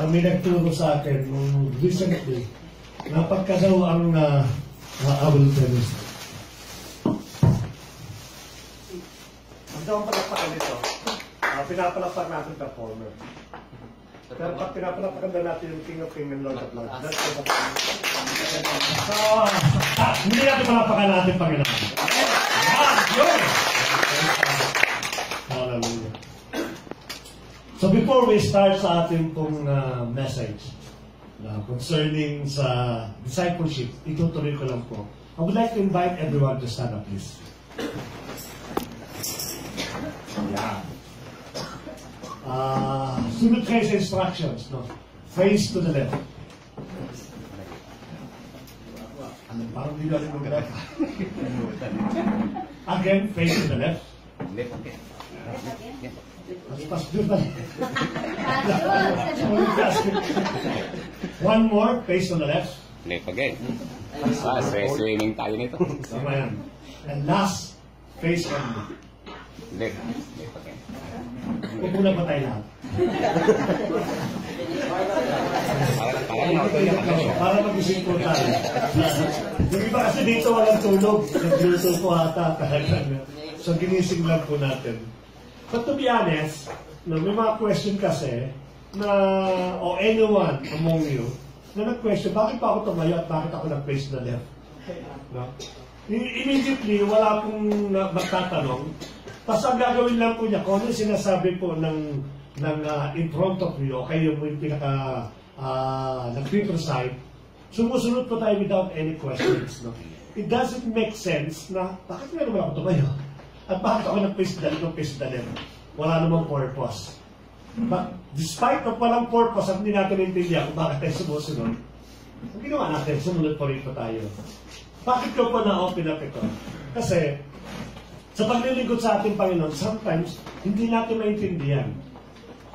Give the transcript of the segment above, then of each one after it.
Parang may nagturo sa akin nung recently, napagka daw ang awal tennis. Ang daw ang palakpakan nito, pinapalakpak natin performer. Pero pag pinapalakpakan na natin yung King of King and Lord of Lords, that's the so, hindi natin palakpakan natin Panginoon. Yun! Hallelujah. So before we start sa ating pong message concerning sa discipleship, itutuloy ko lang po. I would like to invite everyone to stand up, please. Yeah. Sunod kayo sa instructions, no? Face to the left. Parang hindi natin mag-left. Again, face to the left. Left again. One more, face to the left. Left again. Swimming tayo nito. Tama yan. And last, face on Left. Left again. Huwag muna pa tayo lahat. Para mag-isip po tayo. Yung iba kasi dito walang tulog. Nagluto po ata talaga. So ginising lang po natin. But to be honest, no, may mga question kasi na, o anyone among you, na nag-question, bakit pa ako tumayo at bakit ako nag-face na left? No? Immediately, wala akong magtatanong. Tapos ang gagawin lang po niya, kung ano sinasabi po ng in front of you, o kayo mo yung pinaka nag-preside, sumusunod po tayo without any questions. No? It doesn't make sense na, bakit nga naman ako tumayo? At bakit ako nag-face na left? Wala namang purpose. But despite of walang purpose at hindi natin intindihan kung bakit tayo sumusunod, ang ginawa natin, sumunod po rin po tayo. Bakit ko po na-open up ito? Kasi, sa paglilingkod sa ating Panginoon, sometimes, hindi natin maintindihan.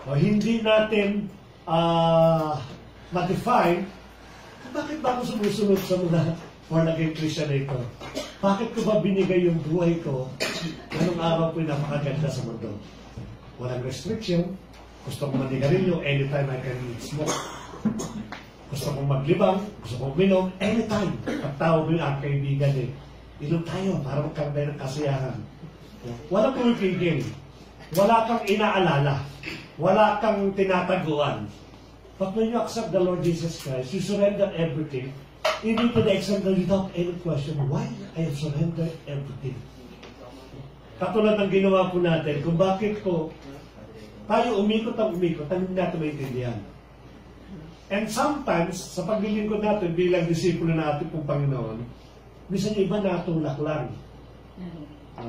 O hindi natin ma-define bakit ba ako sumusunod sa mga born-again Christian na ito? Bakit ko ba binigay yung buhay ko anong araw po yung napakaganda sa mundo? Walang restriction. Gusto kong manigarilyo, anytime I can smoke. Gusto kong maglibang, gusto kong minom, anytime. Pagtawag mo yung aking kaibigan inom tayo para magkaroon ng kasiyahan. Walang pumipigil. Wala kang inaalala. Wala kang tinataguan. But when you accept the Lord Jesus Christ, you surrender everything, even to the extent that without any question, why I have surrendered everything? Katulad ng ginawa po natin, kung bakit po tayo umikot, hindi natin maintindihan. And sometimes, sa paglilingkod natin bilang disipulo na ating pong Panginoon, minsan yung iba natulak lang.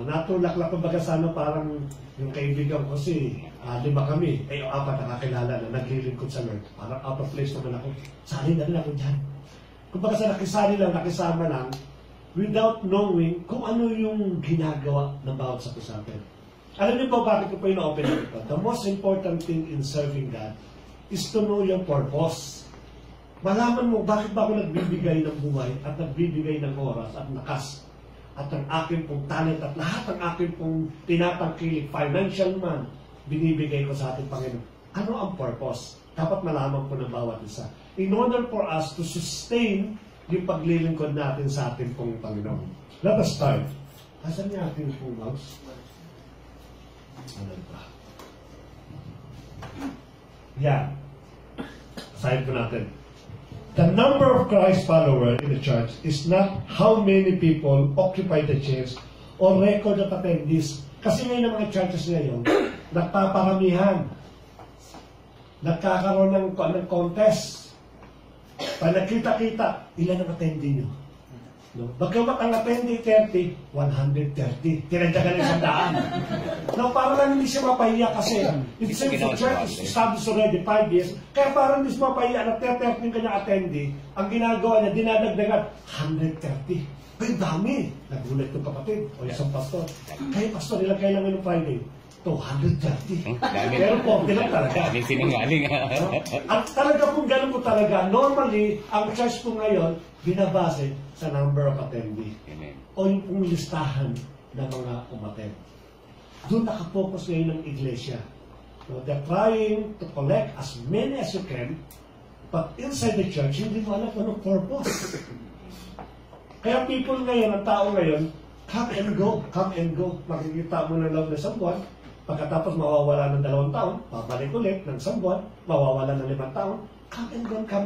Natulak lang, kumbaga sana parang yung kaibigan ko kasi 5 kami, yung 4 nakakilala na naglilingkod sa Lord. Parang out of place naman ako. Sali na rin ako dyan. Kumbaga sa nakisama lang, without knowing kung ano yung ginagawa ng bawat sa atin. Alam niyo po bakit ko po yung open up ito? The most important thing in serving God is to know your purpose. Malaman mo bakit ba ako nagbibigay ng buhay at nagbibigay ng oras at lakas at ang akin pong talent at lahat ng akin pong tinatangkilik, financial man, binibigay ko sa ating Panginoon. Ano ang purpose? Dapat malaman po ng bawat isa. In order for us to sustain yung paglilingkod natin sa ating pong Panginoon. Let us start. Asan niya ating pong mouse? Ano ba? Yan. Aside po natin. The number of Christ followers in the church is not how many people occupy the chairs or record of attendees. Kasi ngayon ng mga churches ngayon, nagpaparamihan. Nagkakaroon ng contest. Pag nakita-kita, ilan ang attendee nyo? No? Bagkamat ang attendee 30, 130. Tinadyagan ng 100. No, parang lang hindi siya mapahiya kasi it seems the church is established already 5 years. Kaya parang hindi siya mapahiya na 30 yung kanyang attendee. Ang ginagawa niya, dinadagdagan 130. Ay, dami. Nagulat yung kapatid o isang pastor. Kaya pastor, ilang kailangan ng Friday? 230. Pero po, lang talaga. Sinungaling. At talaga pong ganun po talaga. Normally, ang church po ngayon, binabase sa number of attendee. Amen. O yung pong listahan ng mga umattend. Doon nakapokus ngayon ng iglesia. No, they're trying to collect as many as you can, but inside the church, hindi mo alam anong purpose. Kaya people ngayon, ang tao ngayon, come and go, come and go. Makikita mo na lang na isang buwan, pagkatapos mawawala ng 2 taon, babalik ulit ng isang buwan, mawawala ng 5 taon, come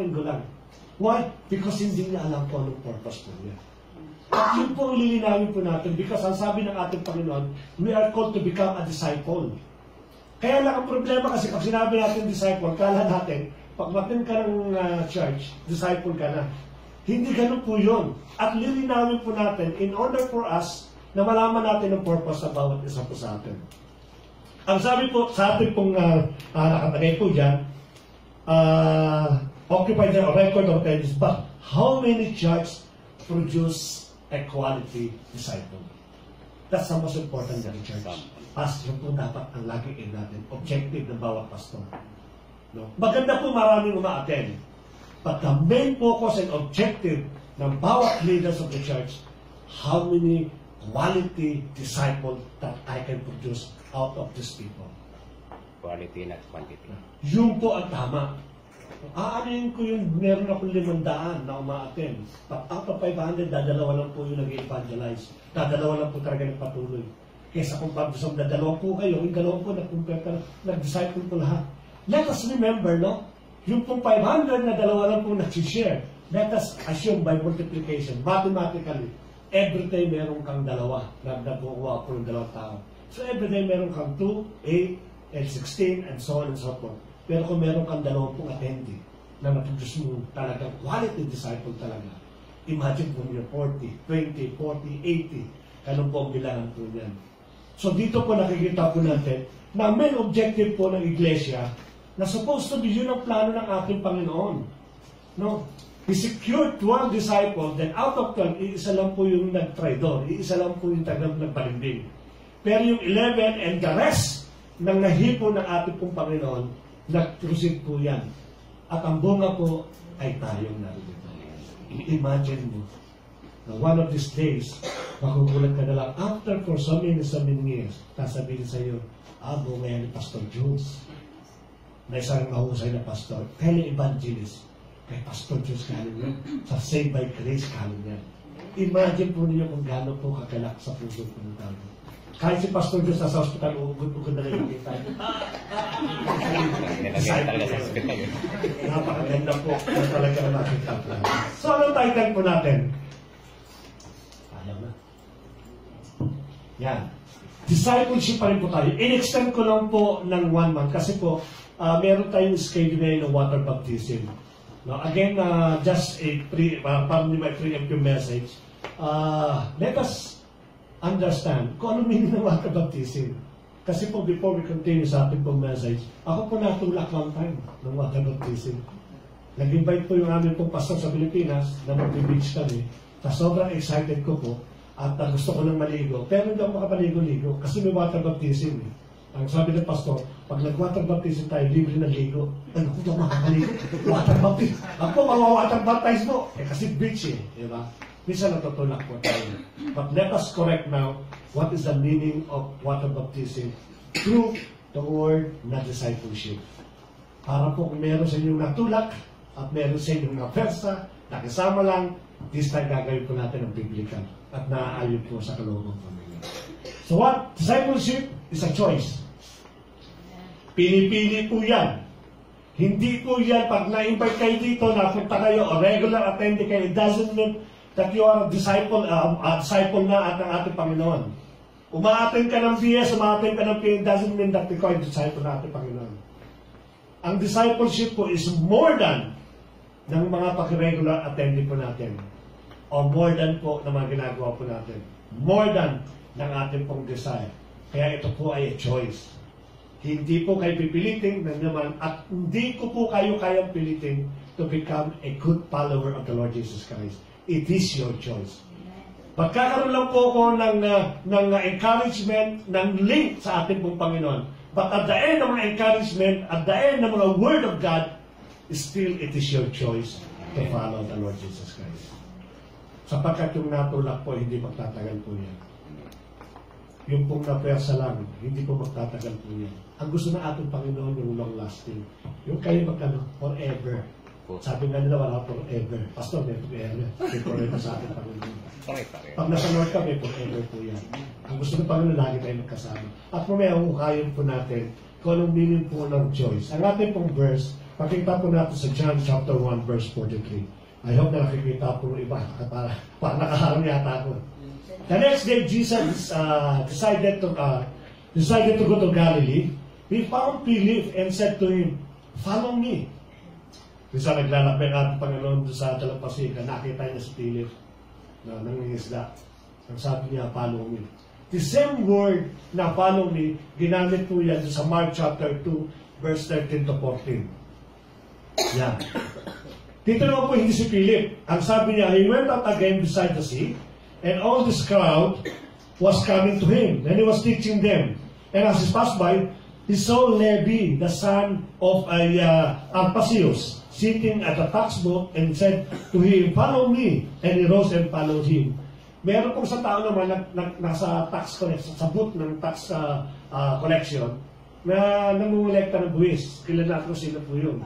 and go lang. Why? Because hindi niya alam kung anong purpose po niya. At yun po ang lilinawin po natin because ang sabi ng ating Panginoon, we are called to become a disciple. Kaya lang ang problema kasi pag sinabi natin disciple, kala natin, pag matin ka ng church, disciple ka na. Hindi ganun po yun. At lilinawin po natin in order for us na malaman natin ang purpose ng bawat isa po sa atin. Ang sabi po sa atin pong nakatagay po dyan, occupy the record of attendance, but how many churches produce a quality disciple? That's the most important in the church. Pastor po dapat ang laging aim natin, objective ng bawat pastor. No? Maganda po maraming uma-attend. But the main focus and objective ng bawat leaders of the church, how many quality disciples that I can produce out of these people. Quality, not quantity. Yun po ang tama. Aanin ko yung meron akong 500 na uma-attend. But out of 500, dadalawa lang po yung nag-evangelize. Dadalawa lang po talaga nagpatuloy. Kesa kung pag-usap na 2 po kayo, yung 2 po nag-disciple po lahat. Let us remember, no? Yung pong 500 na 2 lang po nag-share. Let us assume by multiplication, mathematically, every day meron kang 2 na nagkukuha po ng 2 tao. So every day meron kang 2, 8, and 16, and so on and so forth. Pero kung meron kang 20 attendee na naproduce mo talagang quality disciple talaga, imagine po niyo 40, 20, 40, 80, ganun po ang bilangan po niyan. So dito po nakikita po natin na main objective po ng iglesia na supposed to be yun ang plano ng ating Panginoon. No? He secured 12 disciples, then out of 12, iisa lang po yung nag-traidor, iisa lang po yung tagang nagpalimbing. Pero yung 11 and the rest ng nahipo ng ating pong Panginoon, nag-proceed po yan. At ang bunga po ay tayong narito. Imagine mo, na one of these days, makukulat ka na lang, after for so many years, sasabihin sa iyo, bunga yan ni Pastor Jules. Na isang mahusay na pastor, kaya evangelist, kay Pastor Jules kanin yan, sa Saved by Grace kanin yan. Imagine po niyo kung gaano po kagalak sa puso po ng tao. Kahit si Pastor Jules nasa hospital, ugod-ugod na lang yung kita. Napakaganda po na talaga na nakita po. So, anong title po natin? Alam na. Yan. Discipleship pa rin po tayo. In-extend ko lang po ng 1 month kasi po, meron tayong schedule na ng water baptism. No, again, just a probably my preemptive message. Let us understand kung ano meaning ng water baptism. Kasi po, before we continue sa ating pong message, ako po natulak one time ng water baptism. Nag-invite po yung aming pong pastor sa Pilipinas na mag-beach kami. Sobrang excited ko po at gusto ko nang maligo. Pero hindi ako makapaligo-ligo kasi may water baptism. Ang sabi ng pastor, pag nag-water baptism tayo, libre ng ligo. Ano kung ito makakaligo? Water baptism. Ako, mawawater baptize mo. Kasi beach Diba? Minsan natutulak po tayo. But let us correct now what is the meaning of water baptism through the word na discipleship. Para po kung meron sa inyong natulak at meron sa inyong napersa, nakisama lang, this time gagawin po natin ang biblical at naaayon po sa kalooban pamilya. So what? Discipleship is a choice. Pinipili po yan. Hindi po yan pag na-invite kayo dito, napunta kayo o regular attendee kayo, it doesn't mean that you are a disciple na at ng ating Panginoon. Umaattend ka ng BS, umaattend ka ng PN, doesn't mean that ikaw ay disciple na ating Panginoon. Ang discipleship po is more than ng mga pag-regular attendee po natin. O more than po ng mga ginagawa po natin. More than ng ating pong desire. Kaya ito po ay a choice. Hindi po kayo pipilitin na naman at hindi ko po kayo kayang pilitin to become a good follower of the Lord Jesus Christ. It is your choice. Pagkakaroon lang po ako ng encouragement, ng link sa ating pong Panginoon. But at the end ng mga encouragement, at the end ng mga Word of God, still it is your choice to follow the Lord Jesus Christ. Sapagkat yung natulak po, hindi magtatagal po yan. yung pong napwersa lang, hindi po magtatagal po yan. Ang gusto ng ating Panginoon yung long lasting. Yung kayo forever. Sabi nga nila, wala forever. Pastor, may forever. May forever sa ating Panginoon. Pag nasa Lord ka, may forever po yan. Ang gusto ng Panginoon, lagi tayo magkasama. At mamaya, hukayin po natin kung anong meaning po ng choice. Ang ating pong verse, pakita po natin sa John chapter 1, verse 43. I hope na nakikita po ng iba para nakaharang yata ako. The next day, Jesus decided to go to Galilee. He found Philip and said to him, "Follow me." Isa naglalakbay ang ating Panginoon doon sa Dalampasigan, nakita niya si Philip na nangingisda. Ang sabi niya, "Follow me." The same word na "follow me," ginamit po yan sa Mark chapter 2, verse 13 to 14. Yan. Dito naman po hindi si Philip. Ang sabi niya, "He went out again beside the sea, and all this crowd was coming to him, and he was teaching them. And as he passed by, he saw Levi, the son of Alphaeus, sitting at a tax booth, and said to him, 'Follow me.' And he rose and followed him." Meron pong sa tao naman nasa tax collection, sa booth ng tax collection, na namumulekta ng buwis. Kilala ko sino po yun.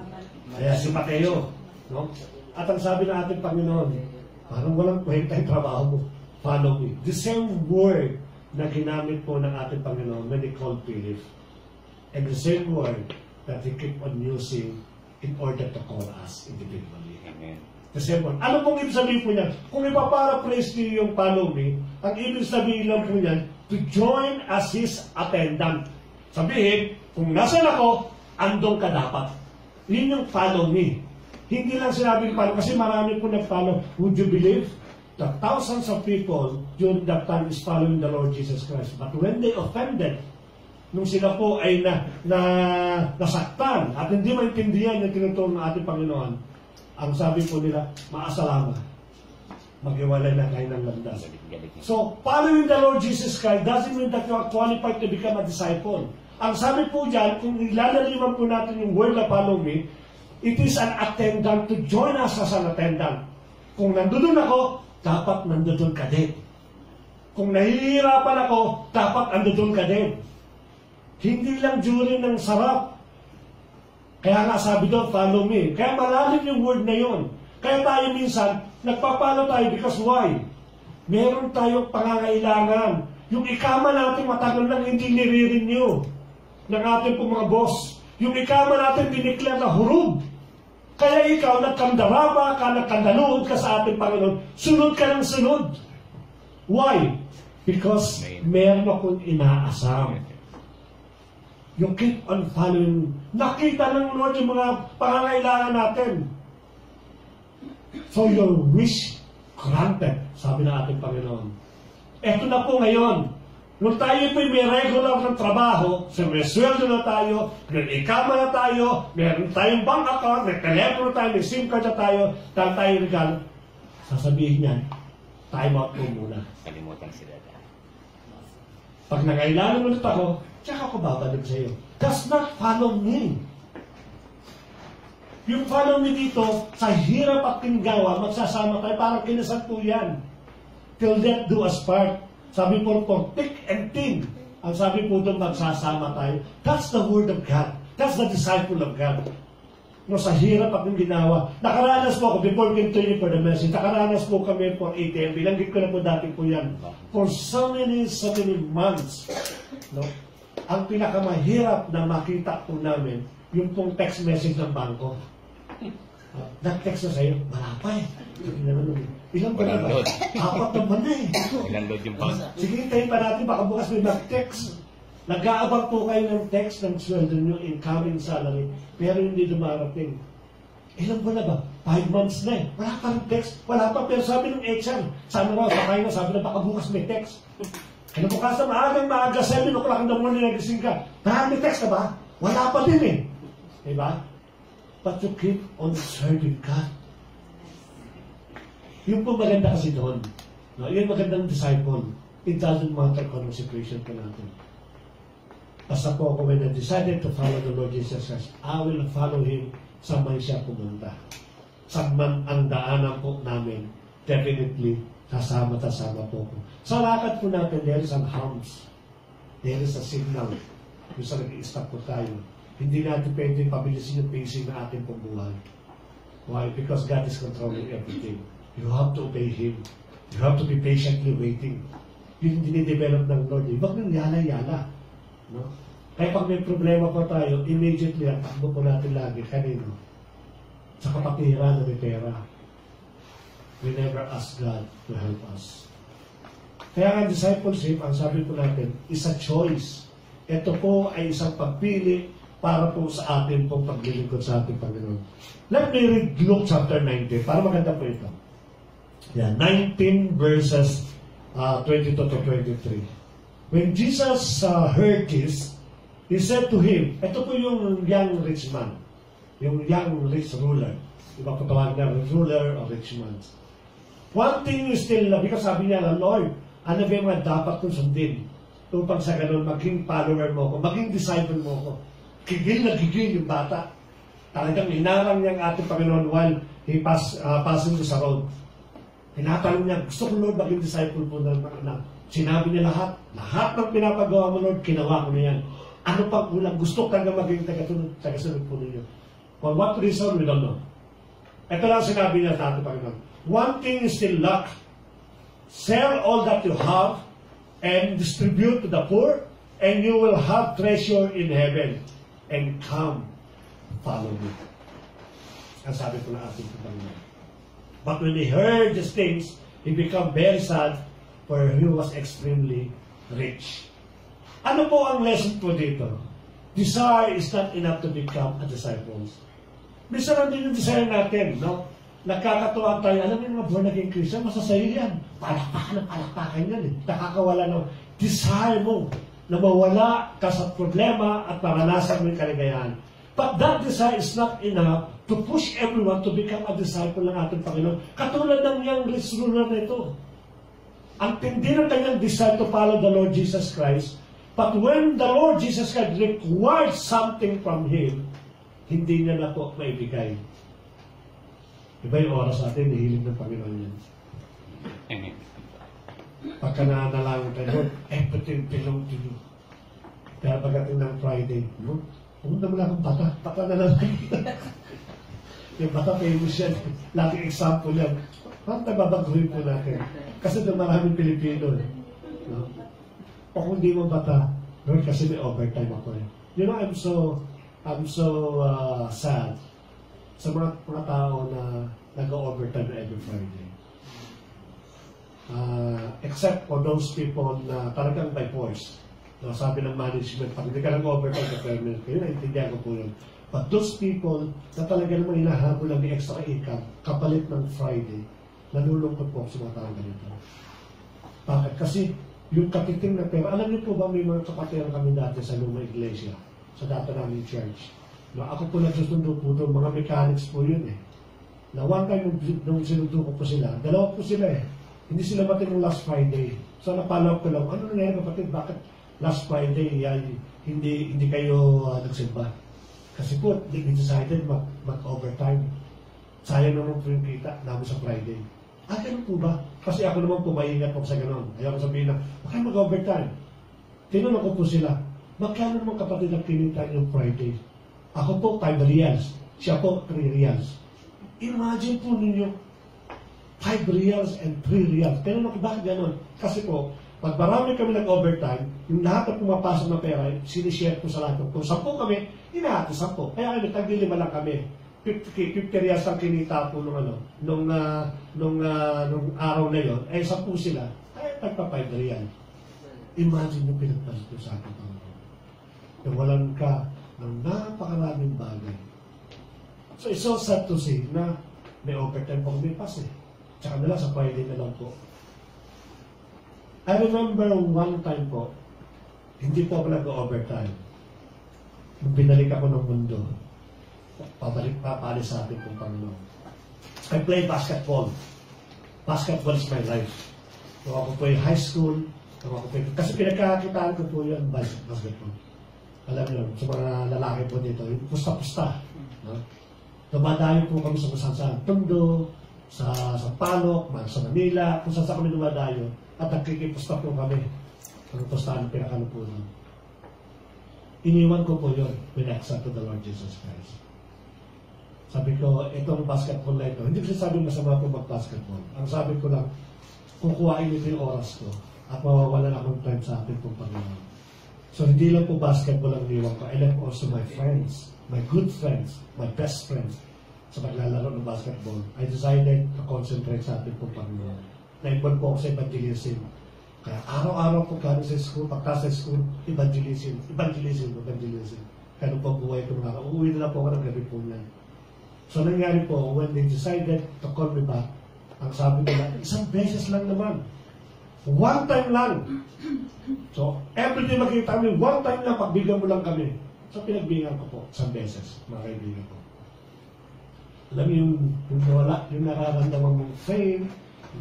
Kaya si Mateo. No? At ang sabi ng ating Panginoon, parang walang kwenta yung trabaho mo. Follow me. The same word na ginamit po ng ating Panginoon when he called Philip. And the same word that he keep on using in order to call us individually. Amen. The same word. Ano pong ibig sabihin po niyan? Kung ipaparaphrase niyo yung follow me, ang ibig sabihin lang po niyan, to join as his attendant. Sabihin, kung nasan ako, andong ka dapat. Yun yung follow me. Hindi lang sinabing follow, kasi marami po nag-follow. Would you believe? The thousands of people during that time is following the Lord Jesus Christ. But when they offended, nung sila po ay nasaktan at hindi maintindihan yung tinuturo ng ating Panginoon, ang sabi po nila, "Maasalama, maghiwalay na kayo ng landas." So, following the Lord Jesus Christ doesn't mean that you are qualified to become a disciple. Ang sabi po dyan, kung ilalaliman po natin yung word na "follow me," it is an attendant to join us as an attendant. Kung nandun ako, dapat nandun ka din. Kung nahihirapan ako, dapat nandun ka din. Hindi lang during ng sarap. Kaya nga sabi doon, "Follow me." Kaya malalim yung word na yun. Kaya tayo minsan, nagpapalo tayo because why? Meron tayong pangangailangan. Yung ikama natin matagal lang hindi nire-renew ng ating pong mga boss. Yung ikama natin diniklar na hurub. Kaya ikaw, nagkandaraba ka, nagkandaluod ka sa ating Panginoon, sunod ka ng sunod. Why? Because meron akong inaasam. You keep on following. Nakita ng Lord yung mga pangangailangan natin. So your wish granted, sabi ng ating Panginoon. Eto na po ngayon. Nung tayo po may regular ng trabaho, so may sweldo na tayo, may ikama na tayo, meron tayong bank account, may telepono tayo, may SIM card na tayo, dahil tayo regalo, sasabihin niyan, time out po muna. Kalimutan sila dahil. Pag nangailangan ulit ako, tsaka ako babalik sa iyo. Does not follow me. Yung follow me dito, sa hirap at tinggawa, magsasama tayo, parang kinasal po yan. Till death do us part. Sabi po for thick and thin. Ang sabi po doon, magsasama tayo. That's the word of God. That's the disciple of God. No, sa hirap at yung ginawa. Nakaranas po ako, before continue for the message, nakaranas po kami for ATM. Bilanggit ko na po dati po yan. For so many months. No? Ang pinakamahirap na makita po namin, yung pong text message ng bangko. Nag-text na sa'yo, wala pa eh. Ilang ba na ba? Apat na ba na eh. Ilang load yung pound? Sige, hintayin pa natin, baka bukas may mag-text. Nag-aabang po kayo ng text ng sweldo nyo, incoming salary, pero hindi dumarating. Ilang ba na ba? 5 months na eh. Wala pa rin text. Wala pa, pero sabi ng HR, sana raw, sakay na, sabi na baka bukas may text. Kaya bukas na maaga, 7 o'clock in the morning, nagising ka. May text ka ba? Wala pa din eh. Diba? But you keep on serving God. Yung po maganda kasi doon. No? Yung magandang disciple. It doesn't matter kung anong situation ka natin. Basta po ako, when I decided to follow the Lord Jesus Christ, I will follow Him sa man siya pumunta. Sa man ang daanan po namin, definitely, kasama po ko. Sa lakad po natin, there is an humps. there is a signal yung sa nag-i-stop po tayo. Hindi natin pwede pabilisin yung pacing ng ating pambuhay. Why? Because God is controlling everything. You have to obey Him. You have to be patiently waiting. Yun dinidevelop ng Lord. Huwag nang yala-yala. No? Kaya pag may problema pa tayo, immediately, ang takbo po natin lagi, kanino? Sa kapatiran na may pera. We never ask God to help us. Kaya ang discipleship, ang sabi po natin, is a choice. Ito po ay isang pagpili para po sa atin pong paglilingkod sa ating Panginoon. Let me read Luke chapter 19, para maganda po ito. Yeah, 19 verses 22 to 23. When Jesus heard this, He said to him, ito po yung young rich man, yung young rich ruler. Iba po tawag na ruler or rich man. One thing is still, because sabi niya, Lord, ano ba yung dapat kong sundin? Upang sa ganun, maging follower mo ko, maging disciple mo ko. Gigil na gigil yung bata. Talagang inarang niya ang ating Panginoon while he passing sa road. Tinatanong niya, gusto ko Lord maging disciple po ng mga anak. Sinabi niya lahat ng pinapagawa mo Lord, kinawa ko na yan. Ano pang kulang? Gusto ka nga maging tagasunod po ninyo. For what reason, we don't know. Ito lang sinabi niya sa ating Panginoon. One thing is still lack. Sell all that you have and distribute to the poor, and you will have treasure in heaven. And come, follow me. Ang sabi ko na ating Panginoon. But when he heard these things, he became very sad, for he was extremely rich. Ano po ang lesson po dito? Desire is not enough to become a disciple. Minsan lang din yung desire natin, no? Nagkakatuwa tayo, alam mo yung mga born-again Christian, masasaya yan. Palakpakan yan eh. Nakakawala ng desire mo na mawala ka sa problema at maranasan mo yung kaligayahan. But that desire is not enough to push everyone to become a disciple ng ating Panginoon. Katulad ng young rich ruler na ito. Ang tindi ng kanyang desire to follow the Lord Jesus Christ, but when the Lord Jesus Christ required something from him, hindi niya na po maibigay. Iba yung oras natin, nihilig ng Panginoon yan. Pagka nanalangin tayo, Lord, everything belong to you. Kaya pagdating ng Friday, no? Pumunta mo lang akong bata na lang. Yung bata famous yan. Laging example yan. Parang nababaguhin po natin. Kasi doon maraming Pilipino. No? O kung di mo bata, Lord, kasi may overtime ako eh. You know, I'm so sad sa mga tao na nag-overtime every Friday. Except for those people na talagang by force. No, sabi ng management, pag hindi ka nag-overtime sa permanent, kayo naintindihan ko po yun. But those people na talaga naman hinahabol ng extra income, kapalit ng Friday, nalulungkot po sa mga tao ganito. Bakit? Kasi yung katiting na pera, alam niyo po ba may mga kapatiran kami dati sa lumang iglesia, sa dati namin church. No, ako po nagsusundo po doon, mga mechanics po yun eh. Na one time nung sinundo ko po sila, dalawa po sila eh. Hindi sila matin ng last Friday. So napalaw ko lang, ano nangyari kapatid, bakit last Friday hindi kayo nagsimba? Kasi po, they decided mag-overtime. Sayang naman po yung kita namin sa Friday. Ganun po ba? Kasi ako naman po maingat po sa ganun. Ayaw ko sabihin na, bakit mag-overtime? Tinanong ko po sila, magkano naman kapatid ang kinita yung Friday? Ako po 5 reals. Siya po 3 reals. Imagine po ninyo, 5 reals and 3 reals. Tinanong ko, bakit ganun? Kasi po, pag marami kami nag-overtime, yung lahat na pumapasok na pera, sinishare ko sa lahat. Kung 10 kami, inahati 10. Kaya kami, tag-5 lang kami. 50 reals ang kinita po nung araw na yon, 10 sila, ay tagpa 5 real. Imagine yung pinagpalit ko sa akin. Nawalan ka ng napakaraming bagay. So it's so sad to say na may overtime po kami pas eh. Tsaka na lang sa Friday na lang po. I remember one time po, hindi po ako nag-overtime. Nung binalik ako ng mundo, papalis sa atin kong Panginoon. I play basketball. Basketball is my life. Nung ako po yung high school, kasi pinagkakakitaan ko po yun, basketball. Alam nyo, sa mga lalaki po dito, yung pusta-pusta. No? Dumadayo po kami sa saan Tondo, sa Palok, sa Manila, kung saan kami dumadayo, at nagkikipusta po kami. Ang tostahan ng pinakalupunan. Iniwan ko po yun when I accepted the Lord Jesus Christ. Sabi ko, itong basketball na ito, hindi ko sinasabing masama po mag-basketball. Ang sabi ko lang, kukuhain ito yung oras ko at mawawalan akong time sa ating pong Panginoon. So hindi lang po basketball ang iniwan ko. I left also my friends, my good friends, my best friends sa paglalaro ng basketball. I decided to concentrate sa ating pong Panginoon. Na-involve po ako sa evangelism. Kaya araw-araw po gano'n sa school, pagka sa school, evangelism. Kaya po buhay ko mga uuwi na lang po ako ng gabi po niyan. So nangyari po, when they decided to call me back, ang sabi nila, isang beses lang naman. One time lang. So, every day makikita kami, one time lang, pagbigyan mo lang kami. So, pinagbigyan ko po, isang beses, mga kaibigan ko. Alam yung wala, yung nararamdaman mong fame,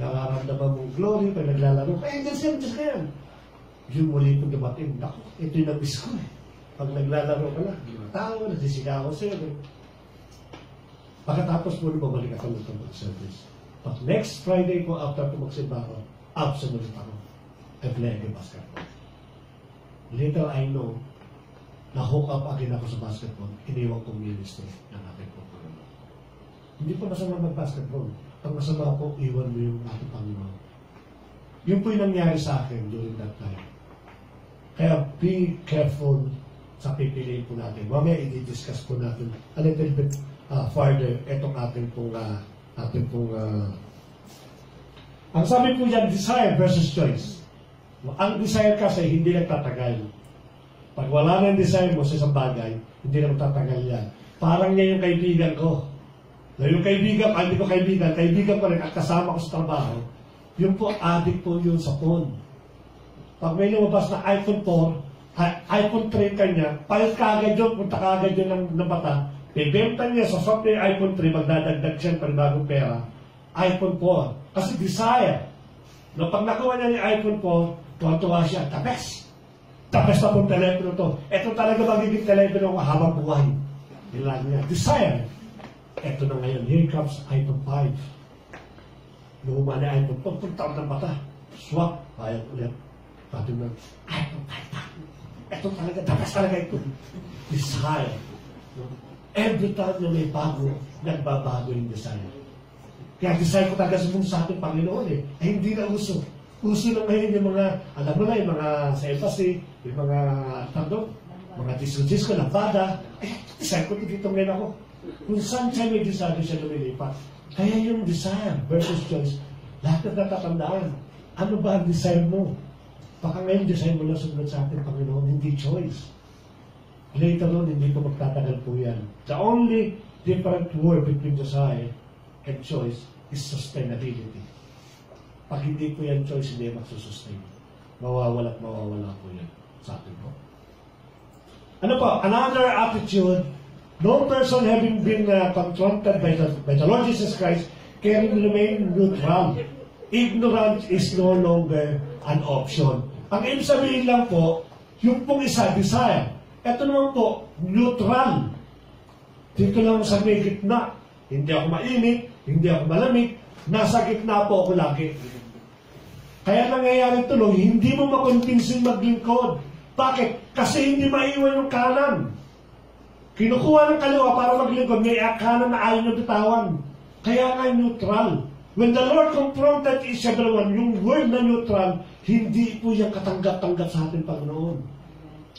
nararamdaman mong glory, pag naglalaro, just yan. Yung muli ko dumating, naku, ito yung nabis ko eh. Pag naglalaro ka na, tao, nagsisigaw sa'yo. Pagkatapos mo, bumalik ako ng mag-service. But next Friday po, after ko magsimba ko, absent ulit ako. I played the basketball. Little I know, na-hook up again ako sa basketball, iniwan kong ministry ng aking po. Hindi po masama mag-basketball. Ang masama po, iwan mo yung aking Panginoon. Yun po yung nangyari sa akin during that time. Kaya be careful sa pipiliin po natin. Mamaya i-discuss po natin a little bit further itong ating pong ang sabi po yan, desire versus choice. Ang desire kasi hindi nagtatagal. Pag wala na yung desire mo sa isang bagay, hindi na magtatagal yan. Parang niya yung kaibigan ko. Na yung kaibigan, hindi ko kaibigan ko rin at kasama ko sa trabaho, yung po, addict po yun sa phone. Pag may lumabas na iPhone 4, iPhone 3 kanya, palit ka agad yun, punta ka agad yun ng bata, bibenta niya sa software iPhone 3, magdadagdag siya ng bagong pera, iPhone 4. Kasi desire. No, pag nakuha niya yung iPhone 4, tuwa siya, the best na pong telepono to. Ito talaga magiging telepono ko habang buhay. Ilan niya. Desire. Ito na ngayon. Here comes iPhone 5. Lumuma na iPhone 4, punta ng bata. Swap. Ayaw ulit. Pati mo, iPhone 5. Ito talaga, the best talaga ito. Desire. No? Every time na may bago, nagbabago yung desire. Kaya desire ko talaga sa ating Panginoon eh. Ay hindi na uso. Uso na ngayon yung mga, alam mo na, yung mga sa embassy, yung mga, mga disco na bada. Eh, desire ko dito ngayon ako. Kung saan siya may desire siya lumilipat. Kaya yung desire versus choice, lahat na natatandaan. Ano ba ang desire mo? Baka ngayon desire mo lang sumunod sa ating Panginoon, hindi choice. Later on, hindi po magtatagal po yan. The only different word between desire and choice is sustainability. Pag hindi po yan choice, hindi magsusustain. Mawawala po yan sa atin po. Ano po? Another attitude, no person having been confronted by the Lord Jesus Christ can remain neutral. Ignorance is no longer an option. Ang ibig sabihin lang po, yung pong isa, desire. Ito naman po, neutral. Dito lang sa may gitna. Hindi ako mainit, hindi ako malamig, nasa gitna po ako lagi. Kaya nangyayari tuloy, hindi mo makonvinsing maglingkod. Bakit? Kasi hindi maiwan yung kanan. Kinukuha ng kaliwa para maglingkod, may kanan na ayaw ng bitawan. Kaya nga neutral. When the Lord confronted each everyone, yung word na neutral, hindi po yung katanggap-tanggap sa ating Panginoon.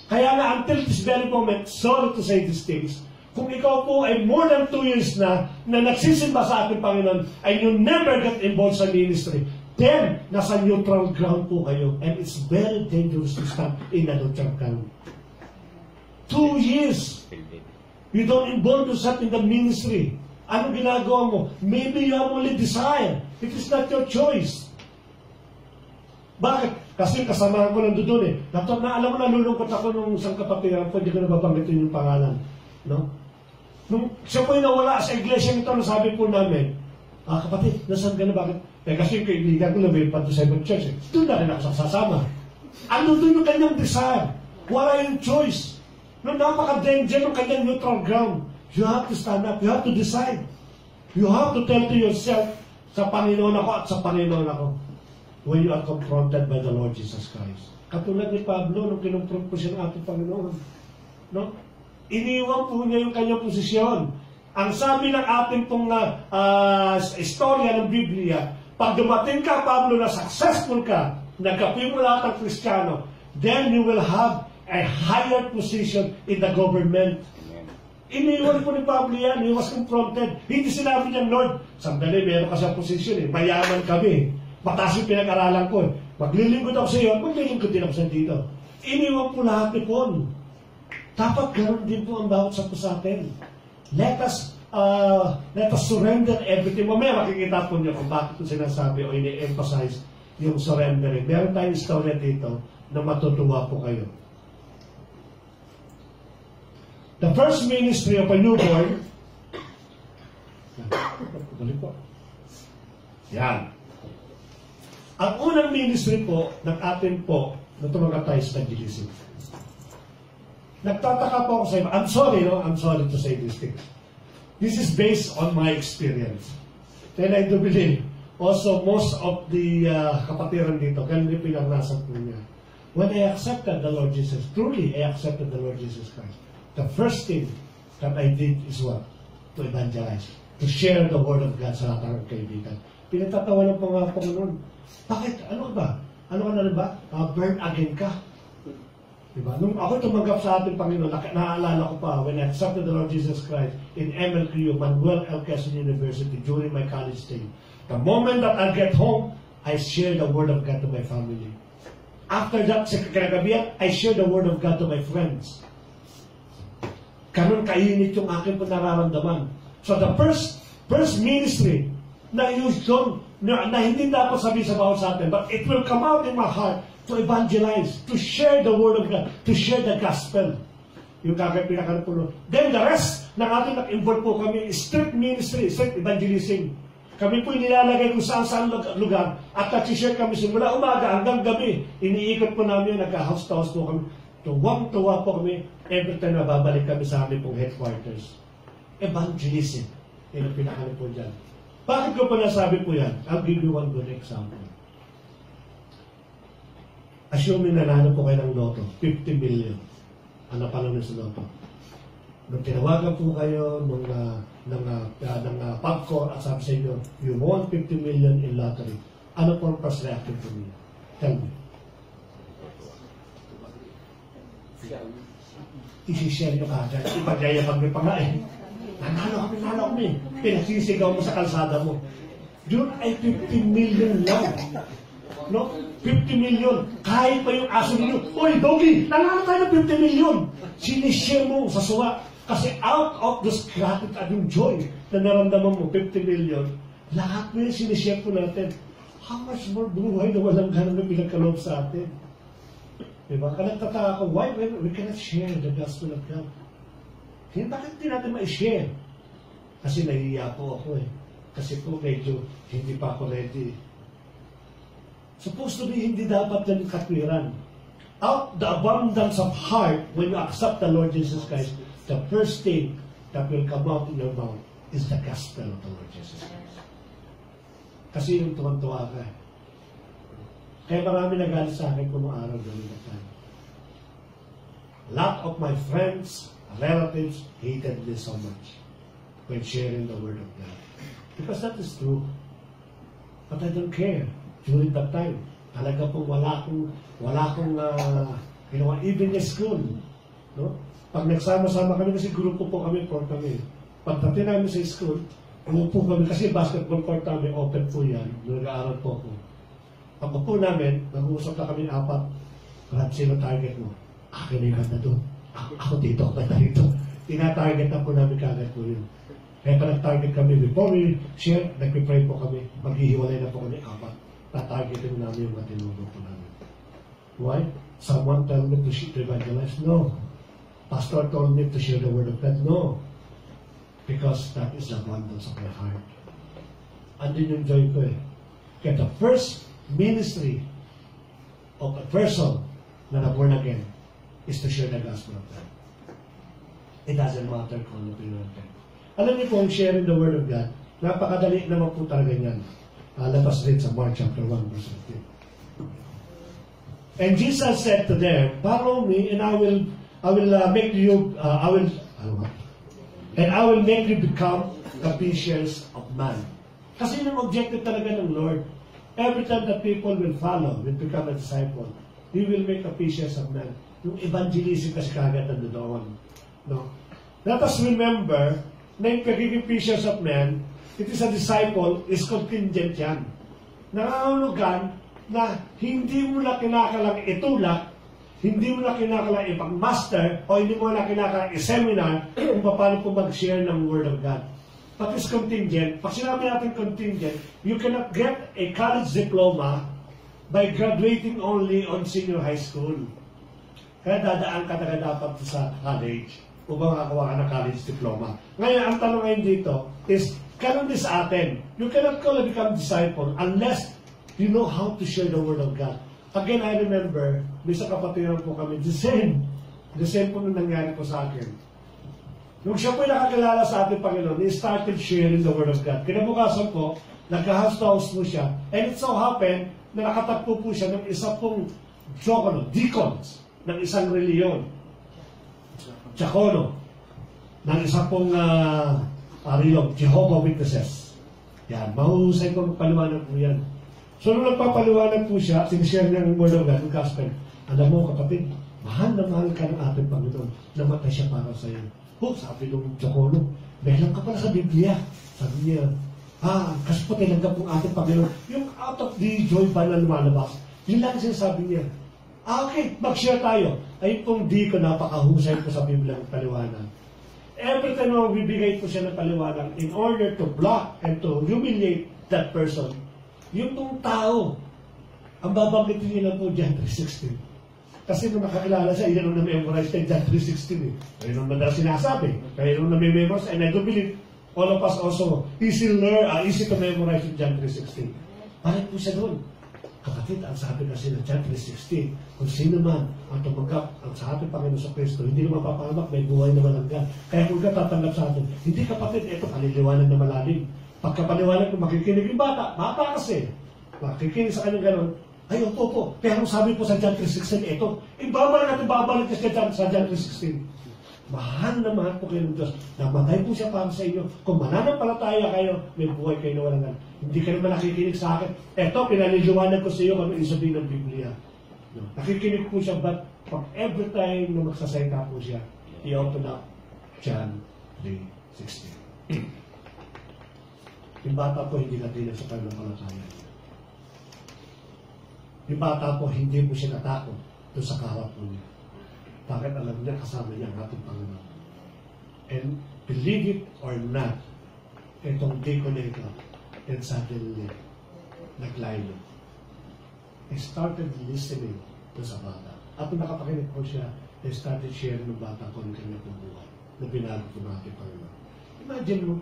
Kaya nga, until this very moment, sorry to say these things, kung ikaw po ay more than 2 years na nagsisimba sa ating Panginoon, and you never get involved sa ministry, then, nasa neutral ground po kayo. And it's very dangerous to stand in a neutral ground. 2 years, you don't involve yourself in the ministry. Ano ginagawa mo? Maybe you have only desire. It is not your choice. Bakit? Kasi kasamahan ko nandun eh. Alam mo, nalulungkot ako nung isang kapatiran ko, hindi ko nababanggitin yung pangalan. No? Nung siya po yung nawala sa iglesia nito, nasabi po namin, kapatid, nasaan ka na? Bakit? Kasi yung kaibigan ko lumipad to Seventh Church. Doon na rin ako sasama. Ano doon yung kanyang desire? Wala yung choice. No, napaka-danger ng kanyang neutral ground. You have to stand up. You have to decide. You have to tell to yourself, sa Panginoon ako at sa Panginoon ako. When you are confronted by the Lord Jesus Christ. Katulad ni Pablo, nung kinumpront po siya ng ating Panginoon. No? Iniwan po niya yung kanyang posisyon. Ang sabi ng ating pong istorya ng Biblia, pag dumating ka, Pablo, na successful ka, nagkapi mo lahat ng Kristiyano, then you will have a higher position in the government. Iniwan po ni Pablo yan. He was confronted. Hindi sinabi niya, Lord, sandali, meron ka sa posisyon eh. Mayaman kami. Mataas yung pinag-aralan ko eh. Maglilingkod ako sa iyo, maglilingkod din ako sa dito. Iniwan po lahat ni Paul. Dapat ganoon din po ang bawat sa po sa atin. Let us surrender everything. Mamaya makikita po niyo kung bakit ko sinasabi o ini-emphasize yung surrendering. Meron tayong istorya dito na matutuwa po kayo. The first ministry of a newborn, yan. Ang unang ministry po ng atin po na tumagatay sa evangelism. Nagtataka po ako sa iba. I'm sorry to say this thing. This is based on my experience. And I do believe also most of the kapatiran dito, ganun yung pinagnasan po niya. When I accepted the Lord Jesus, truly I accepted the Lord Jesus Christ, the first thing that I did is what? To evangelize. To share the Word of God sa lahat ng kaibigan. Pinagtatawa ng Panginoon. Bakit? Ano ba? Ano ka na rin ba? Burn again ka. Diba? Nung ako tumanggap sa ating Panginoon, naaalala ko pa, when I accepted the Lord Jesus Christ in MLQ, Manuel L. Quezon University, during my college stay, the moment that I get home, I share the Word of God to my family. After that, sa kinagabihan, I share the Word of God to my friends. Ganun kainit yung aking nararamdaman. So the first ministry na yun, na hindi dapat sabihin sa bawat sa atin, but it will come out in my heart to evangelize, to share the Word of God, to share the gospel. Yung kagaya pinakapulo. Then the rest ng ating nag-involve po kami, strict ministry, strict evangelism. Kami po nilalagay kung saan lugar at nag-share kami simula umaga hanggang gabi. Iniikot po namin, nagka-house-to-house po kami. Tuwang-tuwa po kami every time na babalik kami sa aming pong headquarters. Evangelism. Yan ang pinakali po dyan. Bakit ko pa nasabi po yan? I'll give you one good example. Assuming nanalo po kayo ng loto, 50 million. Ano pa lang sa loto? Nung tinawagan po kayo ng PAGCOR at sabi sa inyo, you won 50 million in lottery. Ano po ang first reaction to me? Tell me. Isishare nyo kagad. Ipagayapag mo pa nga eh. Nanalo kami. Pinagsisigaw mo sa kalsada mo. Yun ay 50 million lang. No? 50 million. Kahit pa yung aso ninyo. Uy, Doggy! Nanalo tayo ng 50 million. Sinishare mo sa suwa. Kasi out of this gratitude at yung joy na naramdaman mo, 50 million, lahat mo yung sinishare po natin. How much more buhay na walang ganun na pinagkaloob sa atin? Diba? Kaya nagtataka ako, why we cannot share the gospel of God? Bakit hindi natin ma-share? Kasi nahihiya po ako eh. Kasi po medyo hindi pa ako ready. Supposed to be, hindi dapat yan katwiran. Out the abundance of heart, when you accept the Lord Jesus Christ, the first thing that will come out in your mouth is the gospel of the Lord Jesus Christ. Kasi yung tuwan-tuwa ka. Kaya marami nagalit sa akin kung mga araw gawin na tayo. A lot of my friends, relatives, hated me so much when sharing the Word of God. Because that is true. But I don't care. During that time, talaga po wala akong ginawa, even in school. No? Pag nagsama-sama kami, kasi grupo po kami, court kami. Pagdating namin sa school, umupo kami, kasi basketball court namin, open po yan, nag-aaral po ako. Pag-upo namin, nag-uusap na kami 4, lahat sino target mo? Akin na yung handa doon. Ako dito, ako dito. Tina-target na po namin kagad po yun. Kaya pa nag-target kami, before we share, nag-pray po kami, maghihiwalay na po kami 4. Ta-targetin namin yung matinugo po namin. Why? Someone told me to evangelize? No. Pastor told me to share the Word of God? No. Because that is the abundance of my heart. Andun yung joy ko eh. Kaya the first ministry of a person na born again is to share the gospel of God. It doesn't matter kung ano pinunod. Alam niyo po, sharing the Word of God, napakadali naman po talaga yan. Labas rin sa Mark chapter 1 verse 15. And Jesus said to them, "Follow me, and I will make you, and I will make you become the fishers of man." Kasi yun ang objective talaga ng Lord. Every time that people will follow, will become a disciple, He will make a fishers of men. Yung evangelism kasi kagad na doon. No? Let us remember na yung pagiging fishers of men, it is a disciple, is contingent yan. Nangangulugan na hindi mo na kinakalang itulak, hindi mo na kinakalang ipag-master, o hindi mo na kinakalang i-seminar kung paano po mag-share ng Word of God. But it's contingent. Pag sinabi natin contingent, you cannot get a college diploma by graduating only on senior high school. Kaya dadaan ka talaga dapat sa college upang makakuha ka ng college diploma. Ngayon, ang tanong ngayon dito is, kanon din sa atin, you cannot call and become disciple unless you know how to share the Word of God. Again, I remember, may sa kapatiran po kami, the same po nung nangyari po sa akin. Nung siya po'y nakakilala sa ating Panginoon, he started sharing the Word of God. Kinabukasan po, nagka-house to house po siya. And it so happened na nakatagpo po siya ng isa pong deacons ng isang reliyon. Diakono ng isa pong reliyon, Jehovah Witnesses. Yan, mahuhusay ko magpaliwanag po yan. So nung nagpapaliwanag po siya, sinishare niya ng Word of God, ng Gospel. Alam mo kapatid, mahal na mahal ka ng ating Panginoon. Namatay siya para sa iyo. Sabi ng Diakono, meron ka pala sa Biblia. Sabi niya, kasi po tinanggap ng ating Panginoon. Yung out of the joy ba na lumalabas, yun lang sinasabi niya. Okay, mag-share tayo. Ay pong di ko napakahusay po sa Biblia ng paliwanag. Every time na magbibigay po siya ng paliwanag, in order to block and to humiliate that person, yung pong tao, ang babanggitin niya lang po John 3:16. Kasi nung nakakilala siya, yun ang na-memorize kay John 3:16. Kaya nung madalas sinasabi, kaya nung na-memorize, and I do believe, all of us also, easy to memorize yung John 3:16. Bakit po siya doon? Kapatid, ang sabi kasi ng John 3:16, kung sino man ang tumanggap ang sa ating Panginoon sa Kristo, hindi naman papahamak, may buhay na malanggan. Kaya kung ka tatanggap sa atin, hindi kapatid, ito, paliliwanag na malalim. Pagkapaliwanag kung makikinig yung bata kasi, makikinig sa kanyang gano'n, ay, opo. Pero sabi po sa John 3:16, ito, babalik sa John 3:16. Mahal na mahal po kayo ng Diyos. Namatay po siya para sa inyo. Kung mananampalataya kayo, may buhay kayo na walang. Hindi kayo naman nakikinig sa akin. Ito, pinaliliwanag ko sa iyo kung ano isabihin ng Biblia. No. Nakikinig po siya, but pag every time na magsasayta po siya, i-open up John 3:16. Yung bata po hindi natin sa pananampalataya. Yung bata po, hindi mo siya natakot doon sa kaharap po niya. Bakit alam niya, kasama niya ang ating Panginoon. And believe it or not, itong deacon na ito, and suddenly, naglaylo. He started listening doon sa bata. At nung nakapakinig po siya, he started sharing ng bata kung ang kanyang buhay na binago po ng ating Panginoon. Imagine mo,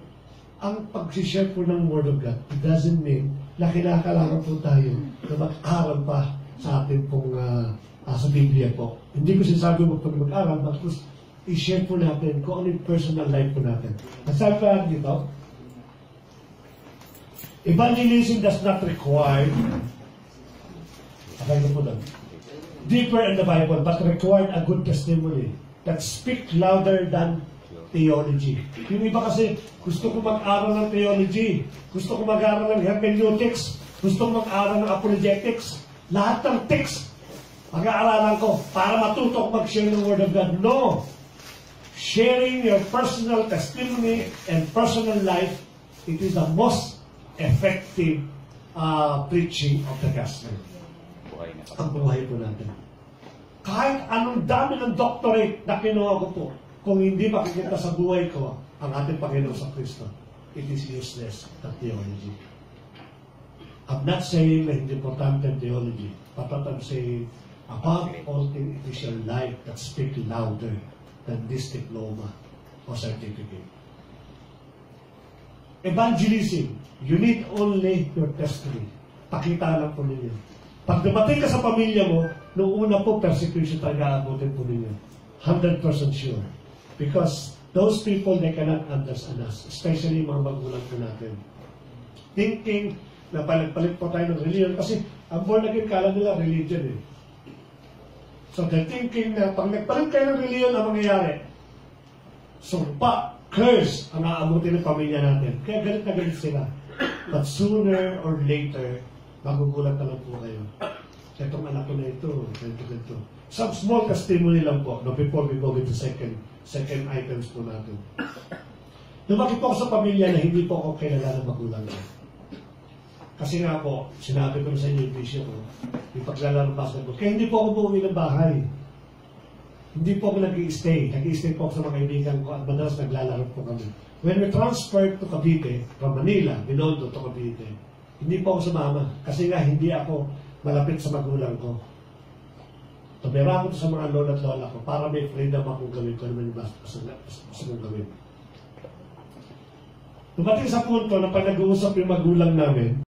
ang pag-share po ng Word of God, it doesn't mean na kinakailangan po tayo na mag-aral pa sa ating pong sa Biblia po. Hindi ko sinasabi mo pag mag-aral, but i-share po natin kung ano yung personal life po natin. At sabi pa dito, evangelism does not require, abay ko po doon, deeper in the Bible, but required a good testimony that speak louder than theology. Yung iba kasi, gusto ko mag-aral ng theology, gusto ko mag-aral ng hermeneutics, gusto ko mag-aral ng apologetics, lahat ng text, mag-aaralan ko para matuto ko mag-share ng Word of God. No! Sharing your personal testimony and personal life, it is the most effective preaching of the gospel. Ang buhay po natin. Kahit anong dami ng doctorate na kinuha ko po, kung hindi makikita sa buhay ko ang ating Panginoon sa Kristo, it is useless, the theology. I'm not saying na hindi importante ang theology, but what I'm saying, above all things, it is your life that speaks louder than this diploma or certificate. Evangelism, you need only your testimony. Pakita lang po ninyo. Pag dumating ka sa pamilya mo, noong una po, persecution talaga abutin po ninyo. 100% sure. Because those people, they cannot understand us. Especially mga magulang po natin. Thinking na palit po tayo ng religion. Kasi ang born again, kala nila religion eh. So they're thinking na pag nagpalit kayo ng reliyon, ang mangyayari? Sumpa, curse ang aabutin ng pamilya natin. Kaya galit na galit sila. But sooner or later, magugulat na lang po kayo. Itong anak ko na ito, ganito. Some small testimony lang po, no, before we go with the second items po natin. Lumaki po ako sa pamilya na hindi po ako kilala ng magulang ko. Kasi nga po, sinabi ko na sa inyo yung vision ko, yung paglalaro ng basketball. Kaya hindi po ako uuwi ng bahay. Hindi po ako nag-i-stay. Nag-i-stay po ako sa mga kaibigan ko at madalas naglalaro po kami. When we transferred to Cavite, from Manila, Binondo to Cavite, hindi po ako sumama. Kasi nga hindi ako malapit sa magulang ko. Tumira ko sa mga lola at lola ko para may freedom akong gawin ko naman yung gusto kong gawin. Dumating sa punto na pag nag-uusap yung magulang namin,